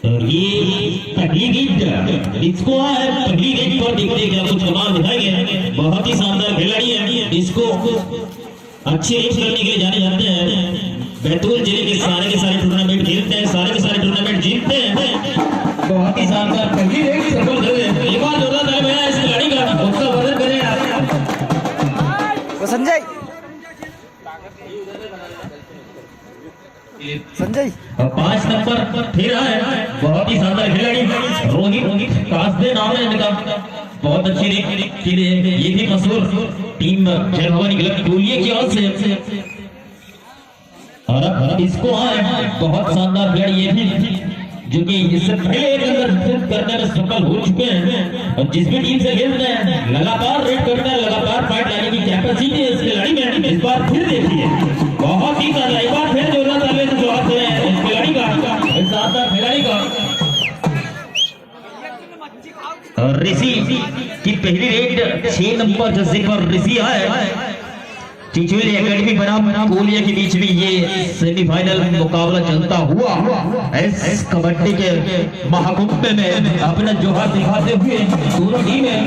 और ये पहली गेंद इसको है, पहली गेंद पर देखते क्या कुछ कमाल दिखाएंगे। बहुत ही शानदार खिलाड़ी है, इसको अच्छे रेस करने के लिए जाने जाते हैं। बैतूल जिले के सारे टूर्नामेंट खेलते हैं, सारे के सारे टूर्नामेंट जीतते हैं। बहुत ही शानदार पहली रेस सफल कर रहे हैं। एक बार जोरदार ताली बजाएं इस खिलाड़ी का, उसका वजन करें संजय संजय 5 नंबर पर फिर है, बहुत ही शानदार खिलाड़ी रोहित कासदे नाम है इनका। बहुत अच्छी ये भी मशहूर टीम जय भवानी क्लब टोलिए की ओर से। और इसको है बहुत शानदार खिलाड़ी ये भी, जो कि इससे पहले एक अंदर करने में सफल हो चुके हैं। और जिस भी टीम से खेलते हैं लगातार रेड करते हैं, लगातार फाइट लाने की कैपेसिटी है इस खिलाड़ी में। इस बार फिर देखिए बहुत ही शानदार, एक बार फिर जोरदार ताली से स्वागत है इस खिलाड़ी का, इस शानदार खिलाड़ी का। और ऋषि की पहली रेड 6 नंबर जर्सी पर ऋषि है। चिचोली एकेडमी बनाम कोलिया के बीच में ये सेमीफाइनल मुकाबला चलता हुआ इस कबड्डी के महाकुंभ में अपना जोहर दिखाते हुए दोनों टीमें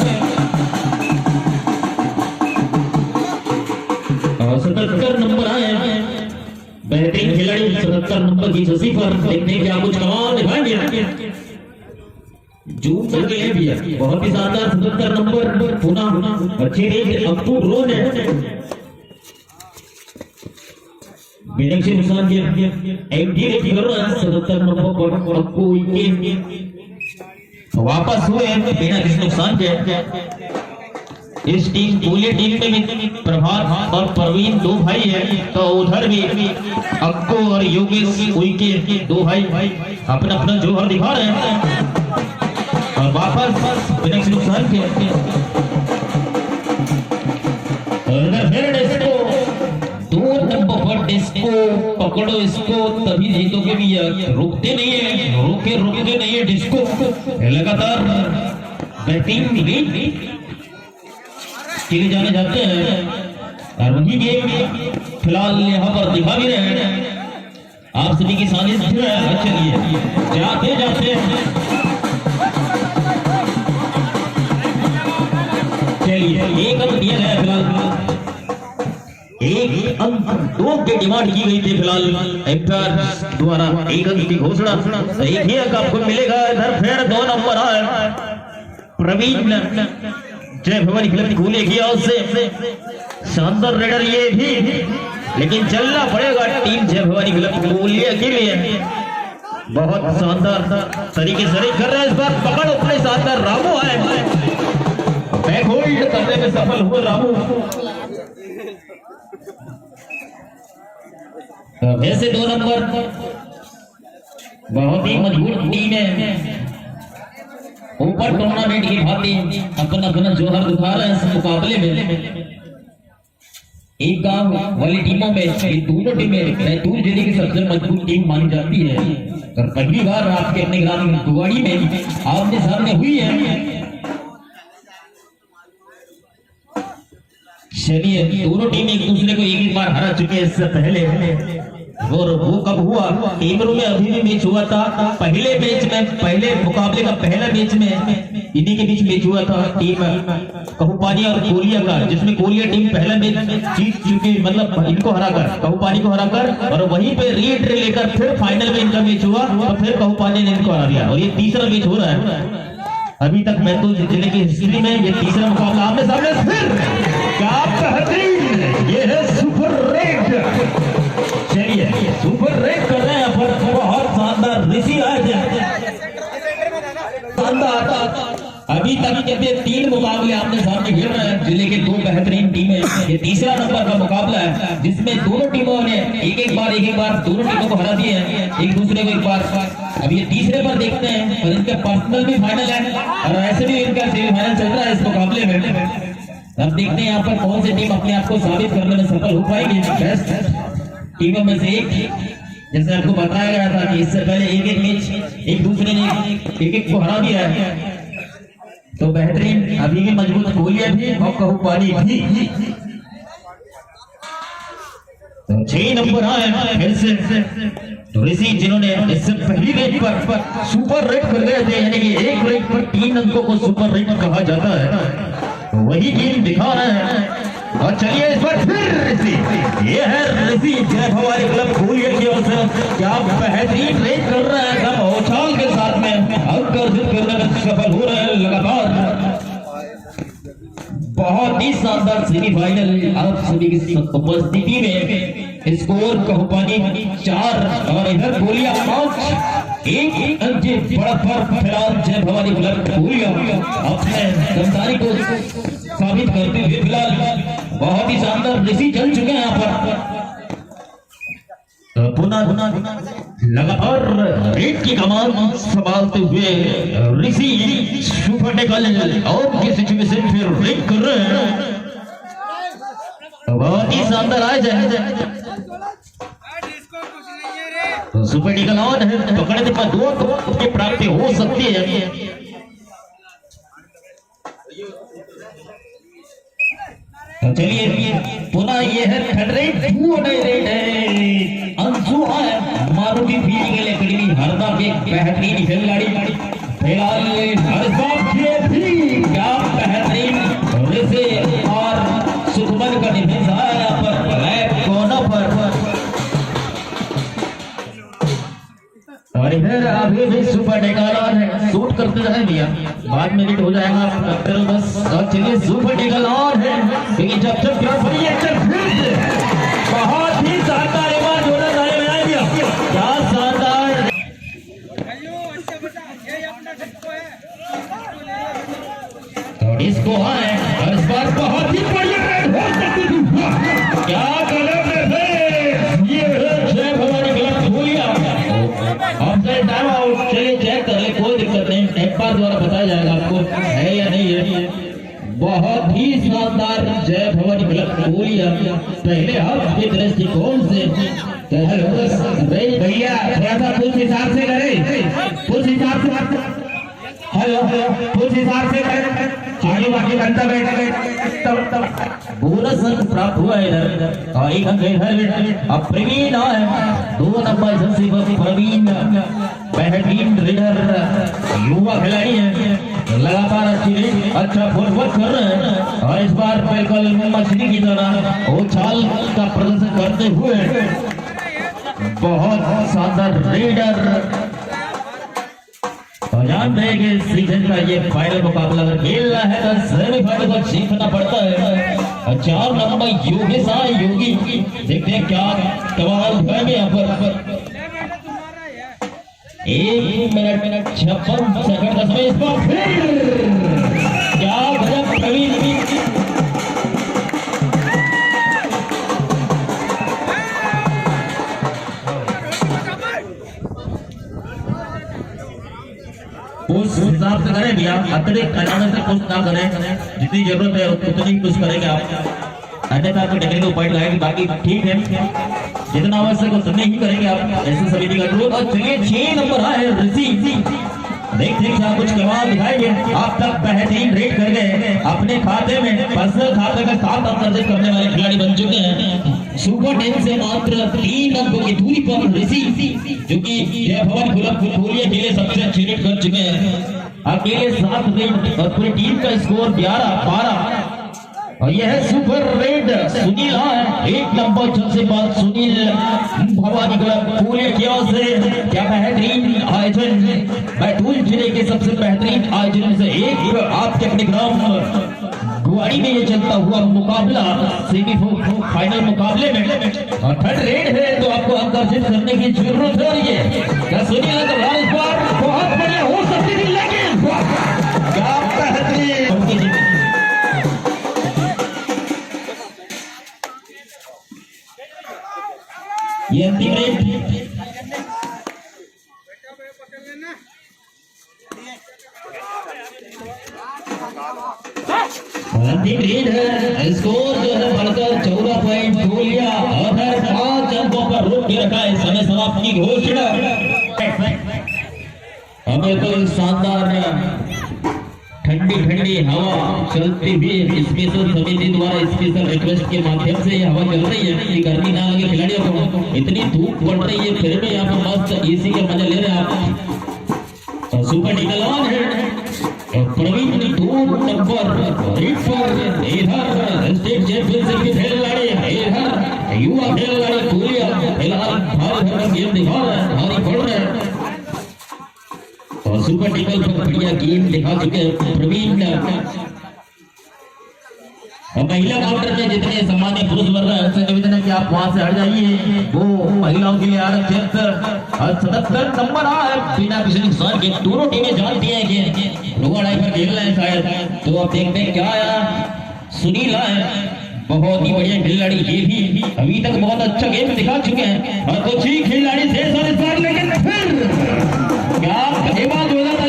77 नंबर आए। बेहतरीन खिलाड़ी 77 नंबर की जर्सी पर देखने क्या कुछ कमाल दिखाएंगे। जूम करके है भी है, बहुत ही शानदार 77 नंबर पुनः अच्छी रेड अप्पू रो ने मीनाक्षी नुकसान किया एमडी रेड कर रहा है 77 नंबर पर अप्पू वापस हुए बिना किसी नुकसान के। इस टीम कोलिया टीम में भी प्रभात और प्रवीण 2 भाई है, तो उधर भी अक्को और योगेश उइके 2 भाई अपना अपना जोहर दिखा रहे हैं। और वापस बिना किसी नुकसान के इसको 2 नंबर पर डिस्को पकड़ो इसको तभी जीतोगे भी, रुकते नहीं है, रुकते नहीं है डिस्को। लगातार बैटिंग खेले जाने जाते हैं और वही गेम फिलहाल यहाँ पर दिखा भी रहे हैं आप सभी की सानिध्य है। चलिए जाते जाते चलिए एक अंक दिया गया फिलहाल, एक अंक 2 की डिमांड की गई थी फिलहाल एम्पायर द्वारा। एक अंक की घोषणा, एक ही अंक आपको मिलेगा। इधर फिर 2 नंबर है प्रवीण जय भवानी क्लब कोलिया की ओर से, शानदार रेडर ये भी, लेकिन चलना पड़ेगा टीम जय भवानी क्लब कोलिया के लिए। बहुत शानदार तरीके से रेड कर रहा है इस बार, पकड़ अपने शानदार रामू है, बैक होल्ड करने में सफल हुए रामू। वैसे 2 नंबर बहुत ही मजबूत टीम है, ऊपर टूर्नामेंट की भांति अपना अपना जोहर दिखा रहे हैं इस मुकाबले में। एक गांव वाली टीमों में ये दोनों टीमें बैतूल जिले की सबसे मजबूत टीम मानी जाती है। और पहली बार आपके अपने ग्राम गुवाड़ी में आमने सामने हुई है। चलिए दोनों टीम एक दूसरे को एक बार हरा चुके हैं इससे पहले, और वो कब हुआ टीमों में अभी भी मैच हुआ था। पहले मैच में, पहले मुकाबले का पहला मैच में इन्हीं के बीच मैच हुआ था टीम कहूपानी और कोलिया का, जिसमें कोलिया टीम पहला मैच जीत चुकी, मतलब इनको हराकर कहूपानी को हराकर, और वहीं पे रीएंट्री लेकर फिर फाइनल में इनका मैच हुआ और फिर कहूपानी ने इनको हरा दिया। और ये तीसरा मैच हो रहा है अभी तक बैतूल जिले की हिस्ट्री में, ये तीसरा मुकाबला आमने सामने। फिर क्या बेहतरीन, ये है सुपर रेड। चलिए सुपर रेड कर रहे हैं पर बहुत शानदार ऋषि आए शानदार। अभी तक के 3 मुकाबले आपने सामने खेल रहे हैं जिले के 2 बेहतरीन टीमें। ये तीसरा नंबर का मुकाबला है जिसमें दोनों टीमों ने एक बार दोनों टीमों को हरा दिए हैं एक दूसरे को एक बार। अब ये तीसरे पर देखते हैं और इनका पर्सनल भी फाइनल है और ऐसे भी इनका सेमीफाइनल चल रहा है इस मुकाबले में। अब देखते हैं यहाँ पर कौन सी टीम अपने आप को साबित करने में सफल हो पाएगी। बेस्ट टीमों में से एक, जैसे आपको बताया गया था कि इससे पहले एक मैच एक दूसरे ने एक को हरा दिया है, तो बेहतरीन अभी भी मजबूत कोलिया भी और कहूपानी भी। 6 नंबर आए फिर से ऋषि, जिन्होंने इससे पहली रेट पर सुपर रेट कर गए थे, यानी कि एक रेट पर 3 अंकों को सुपर रेट कहा जाता है, वही गेम दिखा रहे हैं। और चलिए इस बार फिर ऋषि, ये है ऋषि जय भवानी क्लब फूलिया की ओर से, क्या बेहतरीन रेट कर रहे हैं, एकदम उछाल के साथ में अंक अर्जित करने में सफल हो रहे हैं लगातार। बहुत ही शानदार सेमीफाइनल आप सभी की उपस्थिति में स्कोर कहुपानी 4 और इधर फूलिया 5, एक अंक से बड़ा फर्क फिलहाल जय भवानी क्लब फूलिया अपने दमदारी को साबित करते हुए फिलहाल बहुत ही शानदार ऋषि चल चुके हैं यहाँ पर। पुनः लगातार रेट की कमान संभालते हुए ऋषि सुपर निकल और की सिचुएशन फिर रेट कर रहे हैं, बहुत ही शानदार आए जाए। तो सुपर निकल ऑन है, पकड़ने पर 2 अंक की प्राप्ति हो सकती है। तो चलिए पुनः ये है थर्ड रेट है अंशु है मारुति फील्डिंग एकेडमी हरदा के बेहतरीन खिलाड़ी फिलहाल क्या बेहतरीन ऋषि और सुखमन का डिफेंस है यहाँ पर कोना पर, और इधर अभी भी सुपर निकाला है, शूट करते रहे भैया, बाद में लेट हो जाएगा बस। और चलिए सुपर निकल ऑन है, क्योंकि जब जब बहुत ही शानदार बात जोड़ा भैया, क्या शानदार तो इसको है, और इस बार बहुत ही बढ़िया क्या कलर है ये जय भवानी क्लब फूलिया। टाइम आउट, चलिए चेक कर ले, कोई दिक्कत नहीं, एम्पायर द्वारा बताया जाएगा आपको है या नहीं है। बहुत ही शानदार जय भवानी क्लब फूलिया पहले हाफ के दृष्टिकोण से भैया थोड़ा सा कुछ हिसाब से करें, कुछ हिसाब से कुछ हिसाब से करें, आगे बाकी बनता बैठा बोनस अंक प्राप्त हुआ है इधर, और एक अंक इधर। अब प्रवीण है 2 नंबर जर्सी पर प्रवीण बेहतरीन रेडर युवा खिलाड़ी है, लगातार अच्छी रेड अच्छा फुटवर्क कर रहे हैं, और इस बार बिल्कुल मछली की तरह उछाल का प्रदर्शन करते हुए बहुत शानदार रेडर। जान रहे कि सीजन का ये फाइनल मुकाबला अगर खेलना है तो सेमीफाइनल को जीतना पड़ता है। 4 नंबर योगेश योगी, देखते हैं क्या कमाल है यहाँ पर। 1 मिनट 56 सेकंड का समय, इस बार फिर क्या गजब प्रवीण उस हिसाब से करें भैया, अतिरिक्त अनावश्यक से कुछ ना करें, जितनी जरूरत है उतनी कुछ करेंगे आप, अन्यथा आपको टेक्निकल पॉइंट लगाएंगे, बाकी ठीक है जितना आवश्यक उतने ही करेंगे आप, ऐसे सभी का अनुरोध। और चलिए 6 नंबर आए ऋषि, देखते हैं कुछ कमाल दिखाएंगे। आप तक बेहतरीन रेट कर गए अपने खाते में, पर्सनल खाते का 7 अंक अर्जित करने वाले खिलाड़ी बन चुके हैं। सुपर 10 से मात्र 3 अंकों की दूरी पर ऋषि, जो कि जय भवानी क्लब फूलिया के लिए सबसे अच्छी रेट कर चुके हैं, अकेले 7 रेट और पूरी टीम का स्कोर 11-12। और यह है सुपर रेड सुनील 1 नंबर सबसे बाद सुनील भवानी क्लब फूलिया की ओर से, क्या बेहतरीन आयोजन, बैतूल जिले के सबसे बेहतरीन आयोजन से एक आपके अपने ग्राम गुवाड़ी में ये चलता हुआ मुकाबला सेमीफाइनल मुकाबले में, और थर्ड रेड है तो आपको अंक अर्जित करने की जरूरत है। क्या सुनील बहुत बढ़िया हो सकती थी, लेकिन क्या बेहतरीन ये अंतिम रेट है, स्कोर जो है बढ़कर 14 पॉइंट फूलिया और 5 अंकों पर रोक के रखा है। समय समाप्त की घोषणा, हमें तो शानदार ठंडी ठंडी ठंडी हवा चलती हुई स्पेशल समिति द्वारा स्पेशल रिक्वेस्ट के माध्यम से हवा चल रही है कि गर्मी ना लगे खिलाड़ियों को। इतनी धूप पड़ रही है फिर भी यहाँ पर मस्त एसी का मजा ले रहे हैं आप। सुपर निकलवान है प्रवीण 2 नंबर इधर स्टेट चैंपियनशिप के खिलाड़ी इधर युवा खिलाड़ी कोलिया फिलहाल भारी गेम दिखा रहा है, भारी पड़ रहा है और सुपर टिकल पर बढ़िया गेम दिखा चुके हैं प्रवीण। और महिला काउंटर में जितने सामान्य पुरुष वर्ग है उनसे निवेदन है कि आप वहां से हट जाइए। वो महिलाओं के लिए आरक्षित 77 नंबर है बिना किसी नुकसान के। दोनों टीमें जानती हैं कि लोअर लाइन पर खेल रहे हैं शायद, तो अब देखते हैं क्या आया। सुनील है बहुत ही बढ़िया खिलाड़ी, ये भी अभी तक बहुत अच्छा गेम दिखा चुके हैं और कुछ ही खिलाड़ी शेष और इस बार लेकिन फिर क्या ताली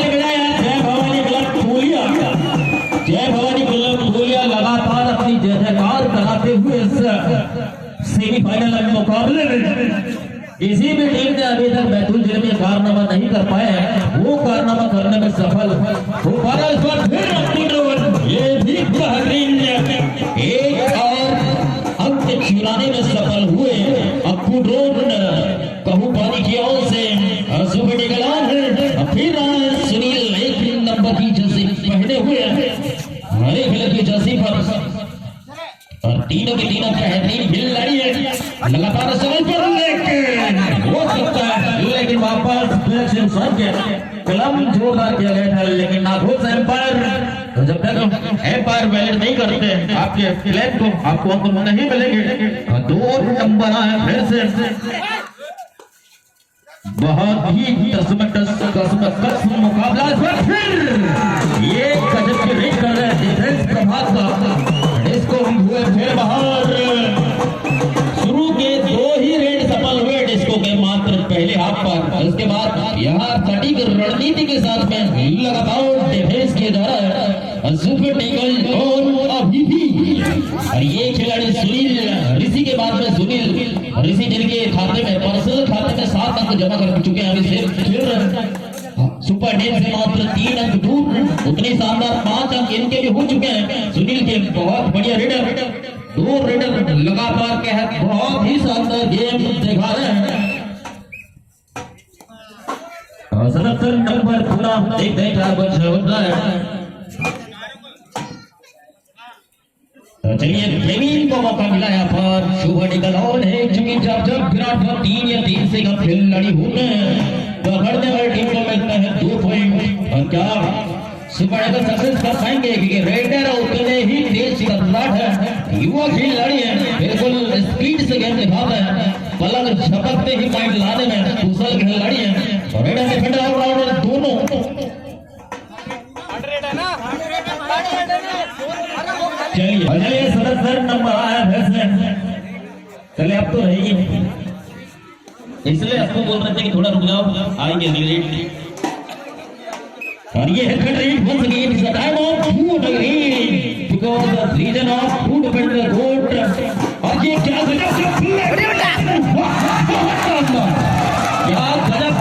बजाए जय भवानी क्लब फूलिया। जय भवानी क्लब फूलिया लगातार अपनी जय जयकार कराते हुए इस सेमीफाइनल मुकाबले में किसी भी टीम ने अभी तक बैतूल जिले में कारनामा नहीं कर पाए हैं, वो कारनामा करने में सफल हो पा रहा है। इस बार फिर अपनी ये भी बेहतरीन एक और अंक चुराने में सफल हुए अप्पू ड्रोन कहू पानी की ओर से सुपर निकलान है। फिर सुनील 1 नंबर की जर्सी पहने हुए हरे कलर की जर्सी पर और तीनों की तीनों बेहतरीन खिलाड़ी है लगातार समय पर लेकिन हो सकता है लेकिन वापस कलम जोरदार किया गया था लेकिन नागोस एम्पायर तो जब तक एम्पायर वैलिड नहीं करते आपके क्लेम को आपको अंक नहीं मिलेंगे। 2 नंबर आए फिर से बहुत ही कसम मुकाबला फिर ये गजब की रेड कर रहे हैं डिफेंस प्रभात का। इसको हुए फिर बाहर शुरू के 2 ही रेड सफल हुए डिस्को के मात्र पहले हाफ पर। उसके बाद यहाँ सटीक रणनीति के साथ में लगातार डिफेंस किया जा रहा है सुपर टिकल और अभी भी और ये खिलाड़ी सुनील ऋषि के बाद में सुनील ऋषि जिनके खाते में पर्सनल खाते में 7 अंक जमा कर चुके हैं। अभी फिर सुपर टेन से मात्र 3 अंक दूर उतने शानदार 5 अंक इनके भी हो चुके हैं। सुनील के बहुत बढ़िया रेडर 2 रेडर लगातार के है बहुत ही शानदार गेम दिखा रहे हैं। 77 नंबर पूरा देख होता है। तो चलिए प्रवीण को मौका मिला यहाँ पर शुभ निकल और है क्योंकि जब विराट को 3 या 3 से कम खिलाड़ी होते हैं तो हरने वाली टीम को मिलता है 2 पॉइंट। और क्या सुपर निकल सक्सेस कर पाएंगे क्योंकि रेडर उतने ही तेज तर्राट है, युवा खिलाड़ी है, बिल्कुल स्पीड से गेम दिखाता है, पलक झपकते ही पॉइंट लाने में कुशल खिलाड़ी है। और रेडर डिफेंडर ऑलराउंडर दोनों चलिए 77 नंबर आया है। चलिए अब तो रहेगी इसलिए आपको बोल रहे थे कि थोड़ा रुक जाओ आएंगे लेट। और ये है कंट्रीट once again is the time of food again because the region of food depends the goat। और ये क्या गजब क्या गजब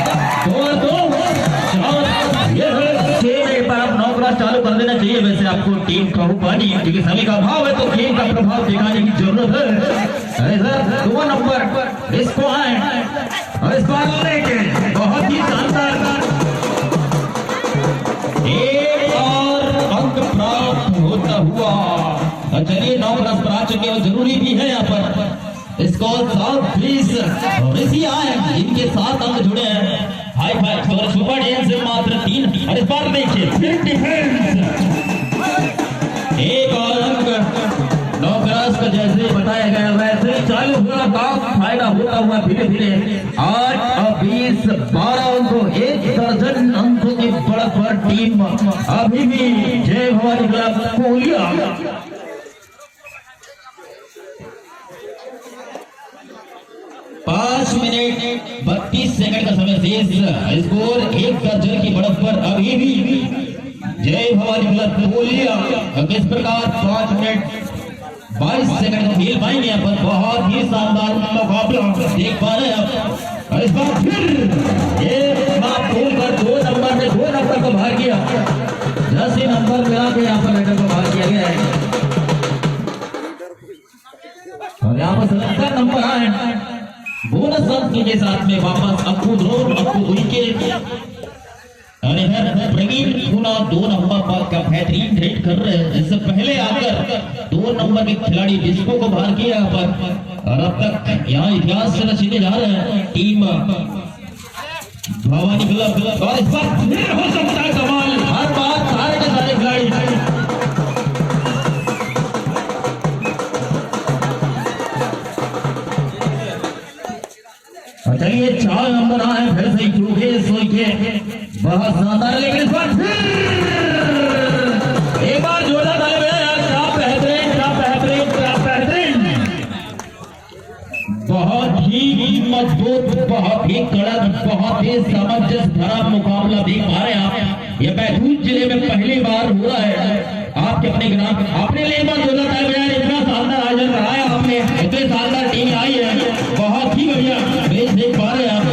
चालू कर देना चाहिए। वैसे आपको टीम कहू पानी क्योंकि समय का अभाव है तो गेम का प्रभाव दिखाने की जरूरत है। अरे सर 2 नंबर इसको आए और इस बार लेके बहुत ही शानदार एक और अंक प्राप्त होता हुआ। चलिए 9 रन पर आ चुके और जरूरी भी है यहाँ पर इसको 7 ऋषि आए इनके 7 अंक जुड़े हैं। हाई फाइव और सुपर टेन से मात्र 3 और इस बार देखिए फिर डिफेंस एक और अंक 9 क्रॉस का जैसे बताया गया वैसे चालू हुआ काम फायदा होता हुआ धीरे धीरे 8 और 20 12 अंकों 1 दर्जन अंकों की बढ़त पर टीम अभी भी जय Bhavani club Koliya 5 minute 32 second का समय शेष। स्कोर 1 दर्जन की बढ़त पर अभी भी जय भवानी क्लब कोलिया। किस प्रकार 5 मिनट 22 सेकंड खेल पाएंगे यहाँ पर बहुत ही शानदार मुकाबला देख पा रहे हैं आप। इस बार फिर एक बात खोलकर 2 नंबर में 2 नंबर को बाहर किया 10 नंबर मिला के और यहाँ पर 77 नंबर आए बोनस अंक के साथ में वापस अक्कू ड्रोन अक्कू विकेट। और इधर प्रवीण खुना 2 नंबर पर का बेहतरीन रेड कर रहे हैं। इससे पहले आकर 2 नंबर के खिलाड़ी डिस्को को बाहर किया पर और अब तक यहाँ इतिहास से रचने जा रहे हैं टीम भवानी क्लब। और इस बार फिर हो सकता है कमाल, हर बार सारे के सारे खिलाड़ी चलिए 4 नंबर आए फिर से चूहे सोइके बहुत शानदार, लेकिन इस बार फिर एक बार जोरदार ताली बजाएं यार। क्या बेहतरीन, क्या बेहतरीन, क्या बेहतरीन, बहुत ही मजबूत, बहुत ही कड़क, बहुत ही सामंजस्य भरा मुकाबला देख पा रहे हैं आप। ये बैतूल जिले में पहली बार हुआ है आपके अपने ग्राम, अपने लिए एक बार जोरदार ताली बजाएं। इतना शानदार आयोजन कराया आपने, इतनी शानदार टीम आई है, बहुत ही बढ़िया मैच देख पा रहे हैं आप।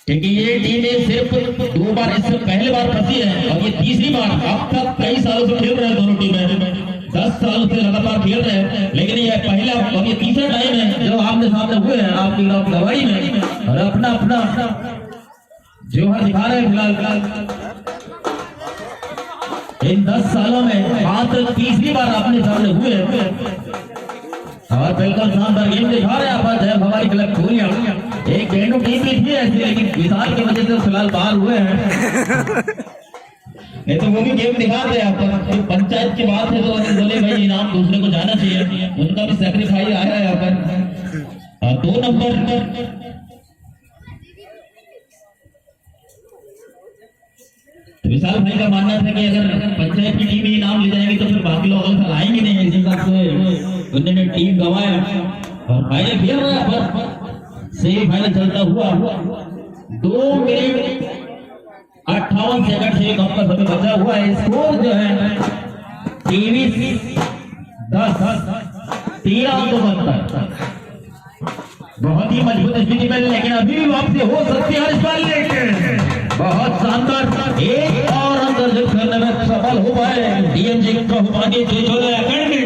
क्योंकि ये टीमें सिर्फ 2 बार इससे पहले बार फंसी है और ये तीसरी बार। अब तक कई सालों से खेल रहे हैं दोनों टीमें, 10 सालों से लगातार खेल रहे हैं, लेकिन ये पहला और ये तीसरा टाइम है जो आमने सामने हुए हैं आपकी गवाही में और अपना अपना जोहर दिखा रहे हैं। फिलहाल इन 10 सालों में मात्र तीसरी बार आपने सामने हुए हैं और बिल्कुल शानदार गेम दिखा रहे हैं आप। जय भवानी क्लब खोलिया एक गेंडू टीम भी थी ऐसी, लेकिन विशाल की वजह से फिलहाल बाहर हुए हैं। नहीं तो वो भी गेम दिखाते हैं आप। पंचायत की बात है तो बोले भाई इनाम दूसरे को जाना चाहिए, उनका भी सैक्रिफाइस आया है यहाँ पर। 2 नंबर विशाल भाई का मानना था कि अगर पंचायत की टीम ही नाम ले जाएंगे तो फिर बाकी लोग अगर आएंगे नहीं, इस हिसाब से उन्होंने टीम गंवाया और फाइनल खेल रहा है पर सेमीफाइनल चलता हुआ 2 मिनट 58 सेकंड से कम का समय बचा हुआ है। स्कोर जो है 23-10 13 अंकों बनता, बहुत ही मजबूत स्थिति में, लेकिन अभी भी वापसी हो सकती है इस बार। लेकिन बहुत शानदार एक और अंक अर्जित करने में सफल हो पाए डीएमजी बहुमानी चिचोले एकेडमी।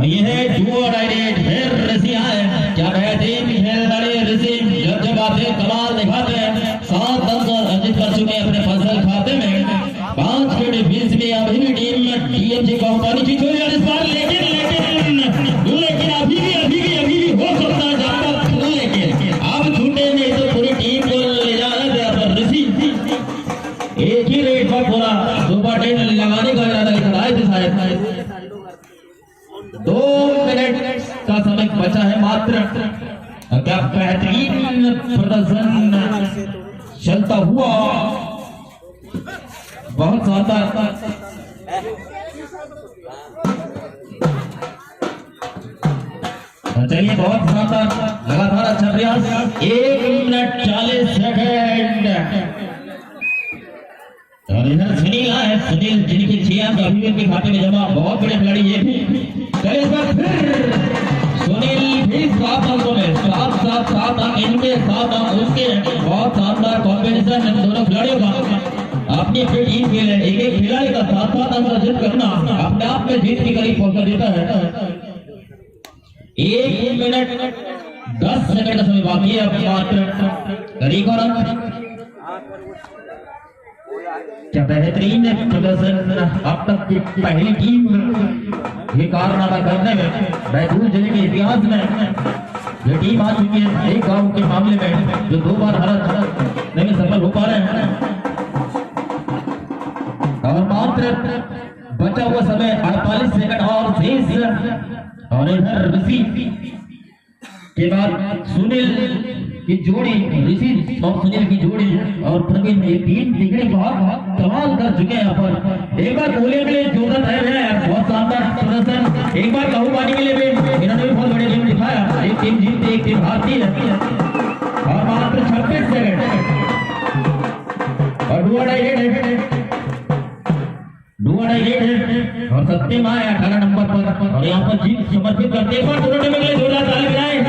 ये है डुओ डायरेक्ट हेयर रसिया है, क्या बेहतरीन हेयर डायरेक्ट रसी जब आते हैं कमाल दिखाते हैं। 7 अंक अर्जित कर चुके अपने फसल खाते में। 5 के बीच में अभी भी टीम डीएमजी बहुमानी चिचोले इस बार। लेकिन अभी भी हो सकता है जब तक, लेकिन अब छूटे नहीं तो पूरी टीम को ले जाना है पर ऋषि एक ही रेट पर पूरा सुपर 10 लगाने का इरादा लेकर आए थे शायद। 2 मिनट का समय बचा है मात्र। क्या बेहतरीन प्रदर्शन चलता हुआ, बहुत शानदार। चलिए बहुत शानदार लगातार अच्छा प्रयास। 1 मिनट 40 सेकंड और इधर सुनील आए, सुनील जिनके 6 अंक अभी भी उनके खाते में जमा, बहुत बड़े खिलाड़ी ये भी। चलिए इस बार फिर सुनील भी 7 अंकों में 7 अंक इनके 7 अंक उसके। बहुत शानदार कॉम्बिनेशन इन दोनों खिलाड़ियों का। अपनी अपनी टीम के लिए एक एक खिलाड़ी का 7 अंक अर्जित करना अपने आप में जीत की करीब पहुंचा देता है। 1 मिनट 10 सेकंड समय बाकी है अपनी मात्र। क्या बेहतरीन प्रदर्शन अब तक की पहली टीम ये कारनामा करने में बैतूल जिले के इतिहास में ये टीम आ चुकी है। एक गांव के मामले में जो 2 बार हारने में सफल हो पा रहे हैं और मात्र बचा हुआ समय 48 सेकंड और शेष। और इधर ऋषि के बाद सुनील की जोड़ी, ऋषि और सुनील की जोड़ी और प्रवीण, ये 3 तिगड़े बहुत कमाल कर चुके हैं यहाँ पर। एक बार बोले के लिए जोरदार है, बहुत शानदार प्रदर्शन। एक बार कहूँ पानी के लिए भी इन्होंने भी बहुत बढ़िया गेम दिखाया। एक टीम जीतती एक टीम हारती है और मात्र 26 सेकंड और डुआ डायरेक्ट है और सत्यम आए 18 नंबर पर और यहाँ पर जीत समर्पित करते हैं। जोरदार ताली बजाएं।